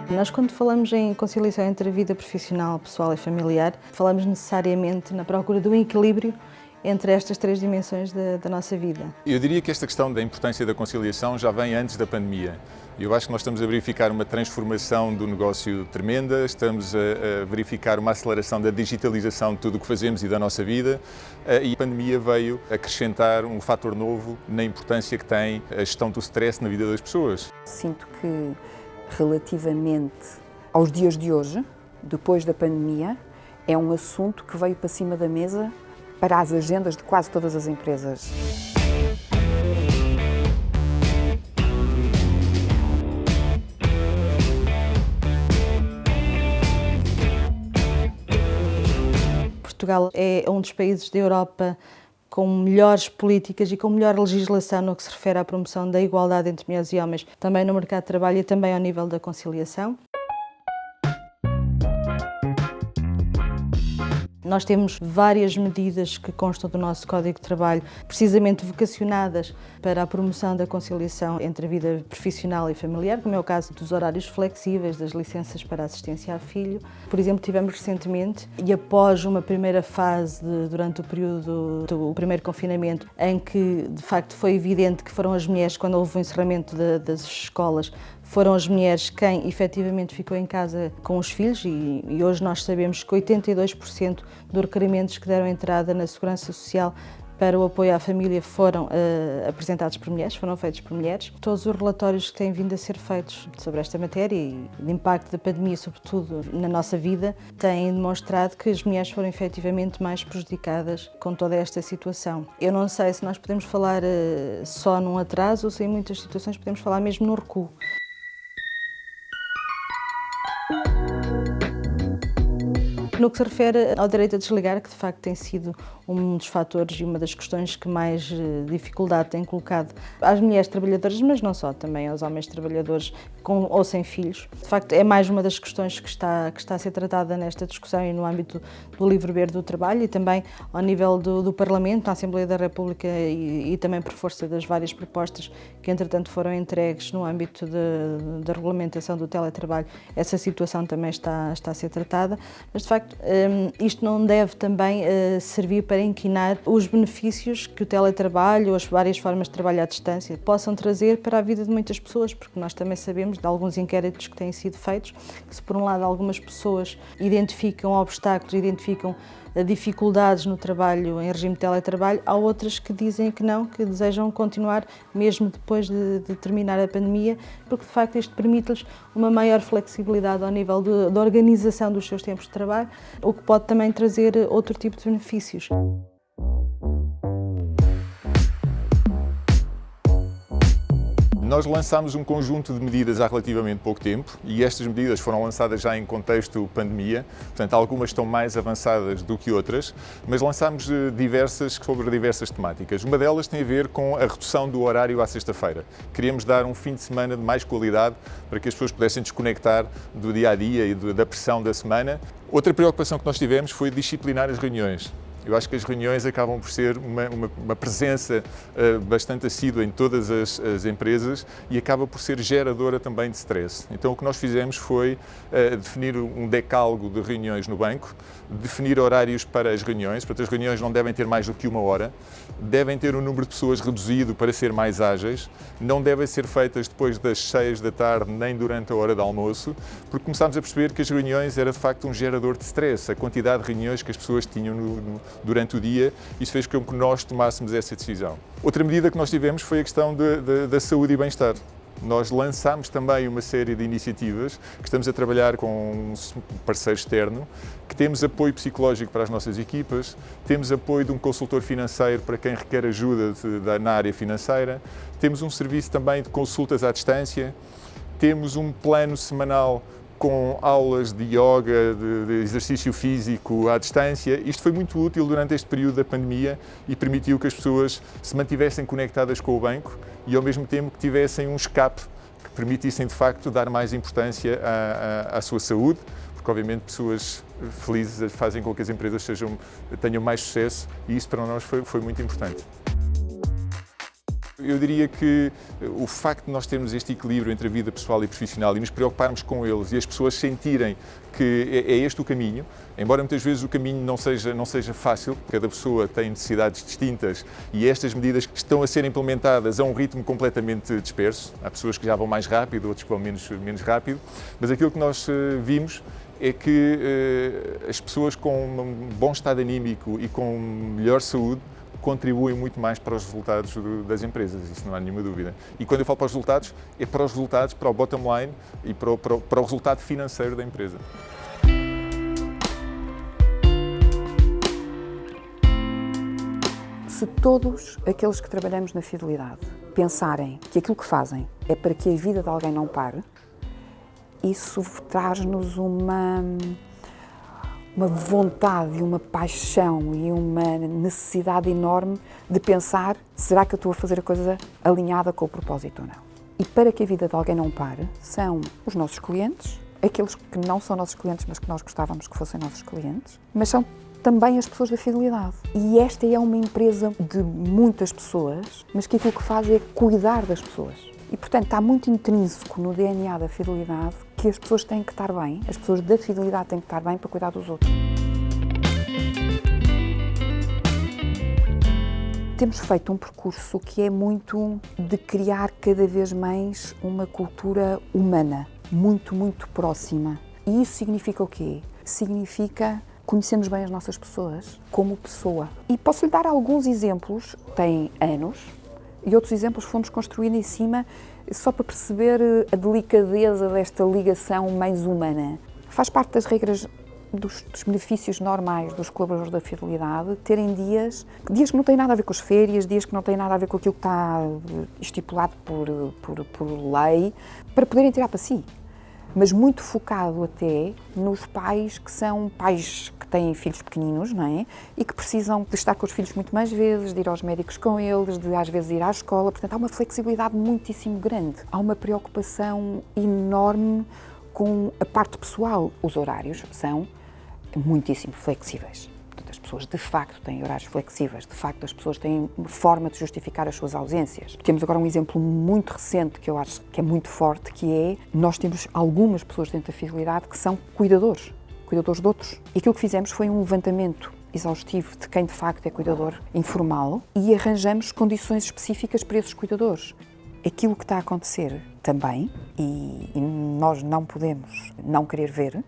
Nós, quando falamos em conciliação entre a vida profissional, pessoal e familiar, falamos necessariamente na procura do equilíbrio entre estas três dimensões da nossa vida. Eu diria que esta questão da importância da conciliação já vem antes da pandemia. Eu acho que nós estamos a verificar uma transformação do negócio tremenda, estamos a verificar uma aceleração da digitalização de tudo o que fazemos e da nossa vida, e a pandemia veio acrescentar um fator novo na importância que tem a gestão do stress na vida das pessoas. Sinto que, relativamente aos dias de hoje, depois da pandemia, é um assunto que veio para cima da mesa para as agendas de quase todas as empresas. Portugal é um dos países da Europa com melhores políticas e com melhor legislação no que se refere à promoção da igualdade entre mulheres e homens, também no mercado de trabalho e também ao nível da conciliação. Nós temos várias medidas que constam do nosso Código de Trabalho, precisamente vocacionadas para a promoção da conciliação entre a vida profissional e familiar, como é o caso dos horários flexíveis, das licenças para assistência a filho. Por exemplo, tivemos recentemente, e após uma primeira fase durante o período do primeiro confinamento, em que de facto foi evidente que foram as mulheres, quando houve o encerramento das escolas, foram as mulheres quem efetivamente ficou em casa com os filhos e hoje nós sabemos que 82% dos requerimentos que deram entrada na Segurança Social para o apoio à família foram apresentados por mulheres, foram feitos por mulheres. Todos os relatórios que têm vindo a ser feitos sobre esta matéria e o impacto da pandemia, sobretudo na nossa vida, têm demonstrado que as mulheres foram efetivamente mais prejudicadas com toda esta situação. Eu não sei se nós podemos falar só num atraso ou se em muitas situações podemos falar mesmo no recuo. No que se refere ao direito a desligar, que de facto tem sido um dos fatores e uma das questões que mais dificuldade tem colocado às mulheres trabalhadoras, mas não só, também aos homens trabalhadores com ou sem filhos. De facto, é mais uma das questões que está a ser tratada nesta discussão e no âmbito do Livre Verde do Trabalho e também ao nível do Parlamento, na Assembleia da República e também por força das várias propostas que, entretanto, foram entregues no âmbito da regulamentação do teletrabalho. Essa situação também está a ser tratada, mas de facto isto não deve também servir para inquinar os benefícios que o teletrabalho ou as várias formas de trabalho à distância possam trazer para a vida de muitas pessoas, porque nós também sabemos de alguns inquéritos que têm sido feitos, que se por um lado algumas pessoas identificam obstáculos, identificam dificuldades no trabalho em regime de teletrabalho, há outras que dizem que não, que desejam continuar mesmo depois de terminar a pandemia, porque de facto isto permite-lhes uma maior flexibilidade ao nível da organização dos seus tempos de trabalho, o que pode também trazer outro tipo de benefícios. Nós lançámos um conjunto de medidas há relativamente pouco tempo e estas medidas foram lançadas já em contexto pandemia, portanto algumas estão mais avançadas do que outras, mas lançámos sobre diversas temáticas. Uma delas tem a ver com a redução do horário à sexta-feira. Queríamos dar um fim de semana de mais qualidade para que as pessoas pudessem desconectar do dia-a-dia e da pressão da semana. Outra preocupação que nós tivemos foi disciplinar as reuniões. Eu acho que as reuniões acabam por ser uma presença bastante assídua em todas as empresas e acaba por ser geradora também de stress. Então o que nós fizemos foi definir um decálogo de reuniões no banco, definir horários para as reuniões, portanto as reuniões não devem ter mais do que 1 hora, devem ter um número de pessoas reduzido para ser mais ágeis, não devem ser feitas depois das 6 da tarde nem durante a hora de almoço, porque começámos a perceber que as reuniões era de facto um gerador de stress, a quantidade de reuniões que as pessoas tinham durante o dia, isso fez com que nós tomássemos essa decisão. Outra medida que nós tivemos foi a questão da saúde e bem-estar. Nós lançámos também uma série de iniciativas que estamos a trabalhar com um parceiro externo, que temos apoio psicológico para as nossas equipas, temos apoio de um consultor financeiro para quem requer ajuda na área financeira, temos um serviço também de consultas à distância, temos um plano semanal com aulas de yoga, de exercício físico à distância. Isto foi muito útil durante este período da pandemia e permitiu que as pessoas se mantivessem conectadas com o banco e ao mesmo tempo que tivessem um escape que permitissem de facto dar mais importância à sua saúde, porque obviamente pessoas felizes fazem com que as empresas tenham mais sucesso e isso para nós foi muito importante. Eu diria que o facto de nós termos este equilíbrio entre a vida pessoal e profissional e nos preocuparmos com eles e as pessoas sentirem que é este o caminho, embora muitas vezes o caminho não seja fácil, cada pessoa tem necessidades distintas e estas medidas que estão a ser implementadas a um ritmo completamente disperso. Há pessoas que já vão mais rápido, outros que vão menos rápido, mas aquilo que nós vimos é que as pessoas com um bom estado anímico e com melhor saúde contribuem muito mais para os resultados das empresas, isso não há nenhuma dúvida. E quando eu falo para os resultados, é para os resultados, para o bottom line e para o resultado financeiro da empresa. Se todos aqueles que trabalhamos na fidelidade pensarem que aquilo que fazem é para que a vida de alguém não pare, isso traz-nos uma vontade, uma paixão e uma necessidade enorme de pensar: será que eu estou a fazer a coisa alinhada com o propósito ou não? E para que a vida de alguém não pare, são os nossos clientes, aqueles que não são nossos clientes, mas que nós gostávamos que fossem nossos clientes, mas são também as pessoas da fidelidade. E esta é uma empresa de muitas pessoas, mas que aquilo que faz é cuidar das pessoas. E, portanto, está muito intrínseco no DNA da fidelidade que as pessoas têm que estar bem, as pessoas da fidelidade têm que estar bem para cuidar dos outros. Temos feito um percurso que é muito de criar cada vez mais uma cultura humana, muito, muito próxima. E isso significa o quê? Significa conhecermos bem as nossas pessoas como pessoa. E posso lhe dar alguns exemplos, tem anos, e outros exemplos fomos construindo em cima só para perceber a delicadeza desta ligação mais humana. Faz parte das regras dos benefícios normais dos colaboradores da fidelidade terem dias que não têm nada a ver com as férias, dias que não têm nada a ver com aquilo que está estipulado por lei, para poderem tirar para si. Mas muito focado até nos pais que são pais que têm filhos pequeninos, não é? E que precisam de estar com os filhos muito mais vezes, de ir aos médicos com eles, de às vezes ir à escola. Portanto, há uma flexibilidade muitíssimo grande. Há uma preocupação enorme com a parte pessoal. Os horários são muitíssimo flexíveis. As pessoas de facto têm horários flexíveis, de facto as pessoas têm uma forma de justificar as suas ausências. Temos agora um exemplo muito recente que eu acho que é muito forte, que é, nós temos algumas pessoas dentro da fidelidade que são cuidadores de outros. E aquilo que fizemos foi um levantamento exaustivo de quem de facto é cuidador informal e arranjamos condições específicas para esses cuidadores. Aquilo que está a acontecer também, e nós não podemos não querer ver,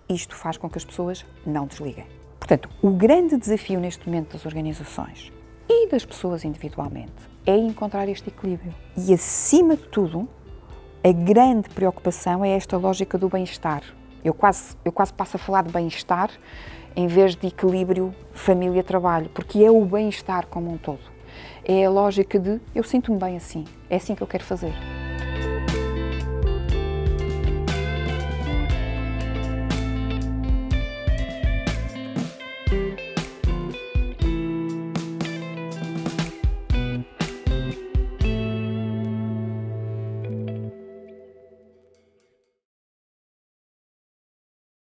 isto faz com que as pessoas não desliguem. Portanto, o grande desafio neste momento das organizações e das pessoas individualmente é encontrar este equilíbrio. E, acima de tudo, a grande preocupação é esta lógica do bem-estar. Eu quase passo a falar de bem-estar em vez de equilíbrio família-trabalho, porque é o bem-estar como um todo. É a lógica de eu sinto-me bem assim, é assim que eu quero fazer.